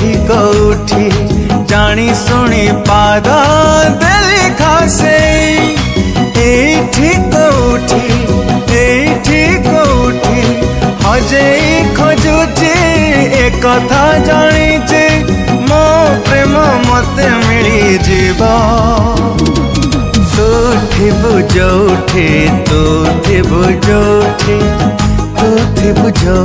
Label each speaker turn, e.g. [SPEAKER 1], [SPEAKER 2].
[SPEAKER 1] एठी कोठी जानी सुनी पाद देली खासे एठी कोठी हजे खोजुची एक कथा जानी मो प्रेम मते मिली जीवा तू थिबु जोठी तू थिबु जोठी तू थिबु जो